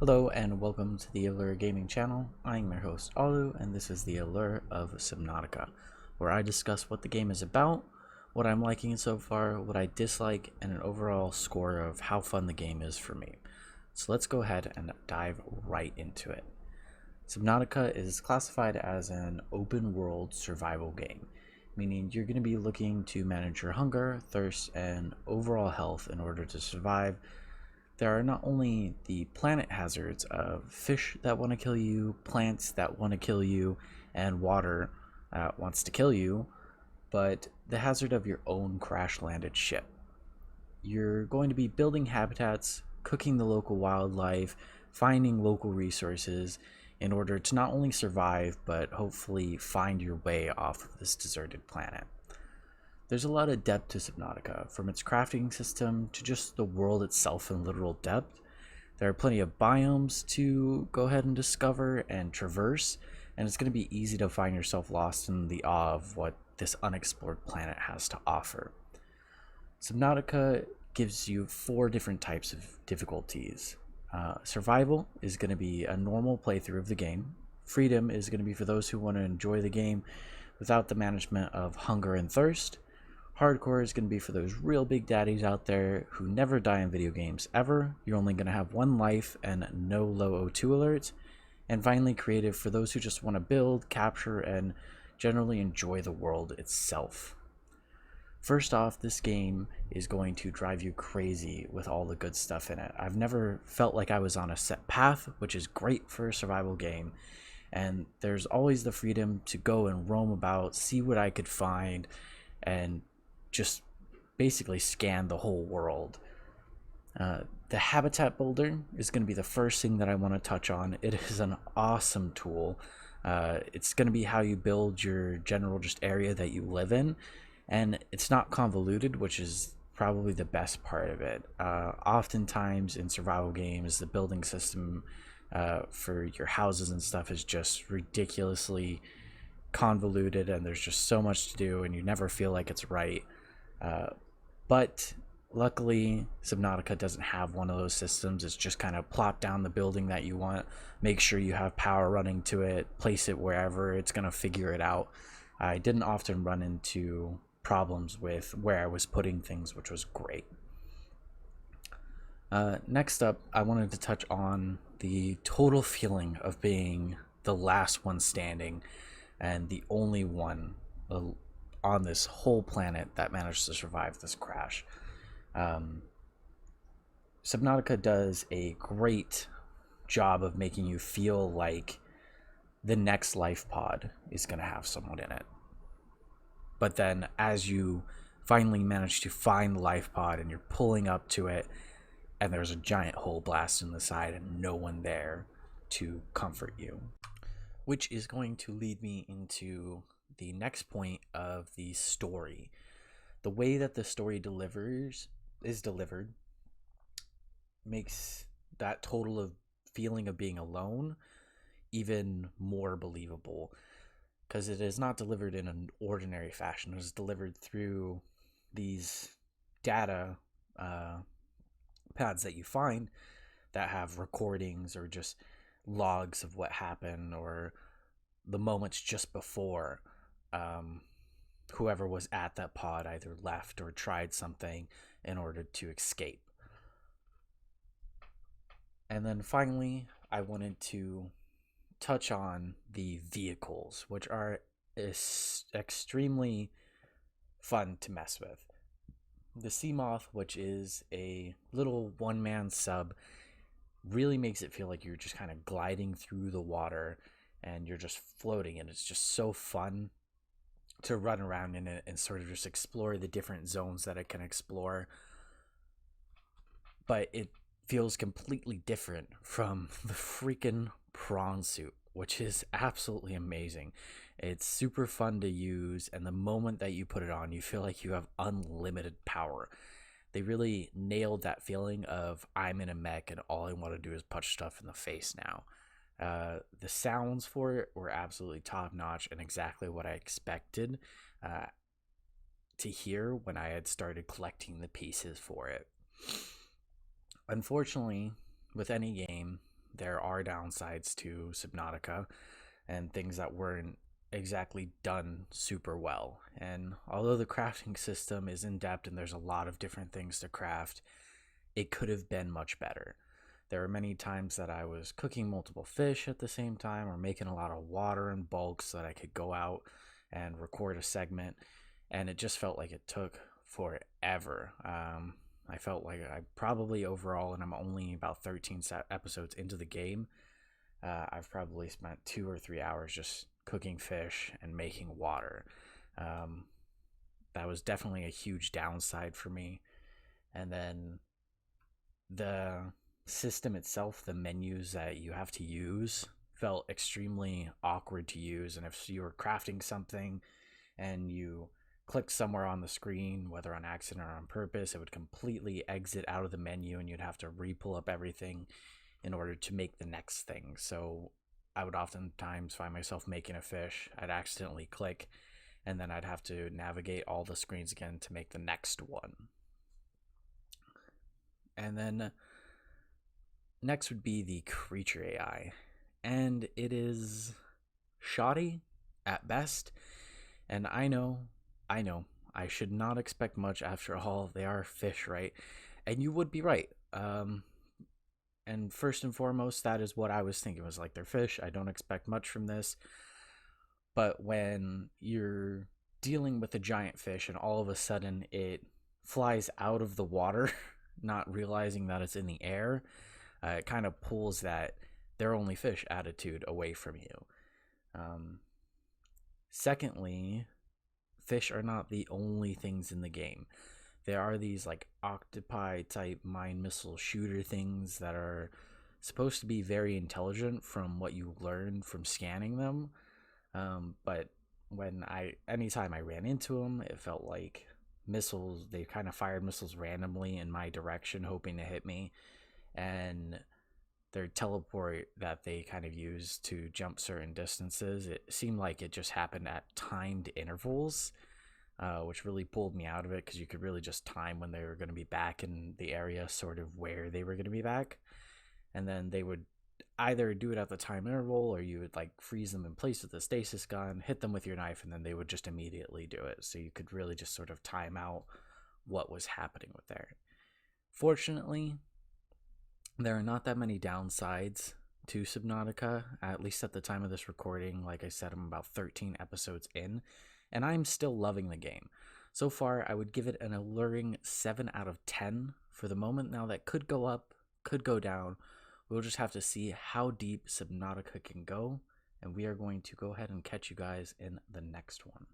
Hello and welcome to the Allure Gaming channel. I'm your host Ollure and this is the Allure of Subnautica, where I discuss what the game is about, what I'm liking so far, what I dislike, and an overall score of how fun the game is for me. So let's go ahead and dive right into it. Subnautica is classified as an open world survival game, meaning you're going to be looking to manage your hunger, thirst, and overall health in order to survive. There are not only the planet hazards of fish that want to kill you, plants that want to kill you, and water that wants to kill you, but the hazard of your own crash landed ship. You're going to be building habitats, cooking the local wildlife, finding local resources in order to not only survive, but hopefully find your way off of this deserted planet. There's a lot of depth to Subnautica, from its crafting system to just the world itself in literal depth. There are plenty of biomes to go ahead and discover and traverse, and it's going to be easy to find yourself lost in the awe of what this unexplored planet has to offer. Subnautica gives you 4 different types of difficulties. Survival is going to be a normal playthrough of the game. Freedom is going to be for those who want to enjoy the game without the management of hunger and thirst. Hardcore is going to be for those real big daddies out there who never die in video games ever. You're only going to have 1 life and no low O2 alerts. And finally, creative for those who just want to build, capture, and generally enjoy the world itself. First off, this game is going to drive you crazy with all the good stuff in it. I've never felt like I was on a set path, which is great for a survival game. And there's always the freedom to go and roam about, see what I could find, and just basically scan the whole world. The habitat builder is going to be the first thing that I want to touch on. It is an awesome tool. It's going to be how you build your general just area that you live in, and it's not convoluted, which is probably the best part of it. Oftentimes in survival games, the building system for your houses and stuff is just ridiculously convoluted, and there's just so much to do and you never feel like it's right. But luckily Subnautica doesn't have one of those systems. It's just kind of plop down the building that you want, make sure you have power running to it, place it wherever, it's going to figure it out. I didn't often run into problems with where I was putting things, which was great. Next up, I wanted to touch on the total feeling of being the last one standing and the only one on this whole planet that managed to survive this crash. Subnautica does a great job of making you feel like the next life pod is going to have someone in it. But then as you finally manage to find the life pod and you're pulling up to it, and there's a giant hole blast in the side and no one there to comfort you. Which is going to lead me into the next point of the story. The way that the story is delivered makes that total of feeling of being alone even more believable, because it is not delivered in an ordinary fashion. It is delivered through these data pads that you find that have recordings or just logs of what happened or the moments just before whoever was at that pod either left or tried something in order to escape. And then finally, I wanted to touch on the vehicles, which are extremely fun to mess with. The Sea Moth, which is a little one-man sub, really makes it feel like you're just kind of gliding through the water and you're just floating, and it's just so fun to run around in it and sort of just explore the different zones that it can explore. But it feels completely different from the freaking prawn suit, which is absolutely amazing. It's super fun to use, and the moment that you put it on, you feel like you have unlimited power. They really nailed that feeling of I'm in a mech and all I want to do is punch stuff in the face now. The sounds for it were absolutely top notch and exactly what I expected to hear when I had started collecting the pieces for it. Unfortunately, with any game, there are downsides to Subnautica and things that weren't exactly done super well. And although the crafting system is in depth and there's a lot of different things to craft, it could have been much better. There were many times that I was cooking multiple fish at the same time or making a lot of water in bulk so that I could go out and record a segment, and it just felt like it took forever. I felt like I probably overall, and I'm only about 13 episodes into the game, I've probably spent 2 or 3 hours just cooking fish and making water. That was definitely a huge downside for me. And then the system itself, the menus that you have to use, felt extremely awkward to use. And if you were crafting something and you click somewhere on the screen, whether on accident or on purpose, it would completely exit out of the menu and you'd have to re-pull up everything in order to make the next thing. So I would oftentimes find myself making a fish, I'd accidentally click, and then I'd have to navigate all the screens again to make the next one. And then next would be the creature AI, and it is shoddy at best. And I know, I should not expect much. After all, they are fish, right? And you would be right. And first and foremost, that is what I was thinking, was like, they're fish. I don't expect much from this. But when you're dealing with a giant fish and all of a sudden it flies out of the water, not realizing that it's in the air, it kind of pulls that they're only fish attitude away from you. Secondly, fish are not the only things in the game. There are these like octopi type mine missile shooter things that are supposed to be very intelligent from what you learn from scanning them. But anytime I ran into them, it felt like missiles. They kind of fired missiles randomly in my direction, hoping to hit me. And their teleport that they kind of use to jump certain distances, it seemed like it just happened at timed intervals, which really pulled me out of it, because you could really just time when they were going to be back in the area, sort of where they were going to be back. And then they would either do it at the time interval, or you would like freeze them in place with the stasis gun, hit them with your knife, and then they would just immediately do it. So you could really just sort of time out what was happening with there. Fortunately, there are not that many downsides to Subnautica, at least at the time of this recording. Like I said, I'm about 13 episodes in, and I'm still loving the game. So far, I would give it an alluring 7 out of 10 for the moment. Now, that could go up, could go down. We'll just have to see how deep Subnautica can go, and we are going to go ahead and catch you guys in the next one.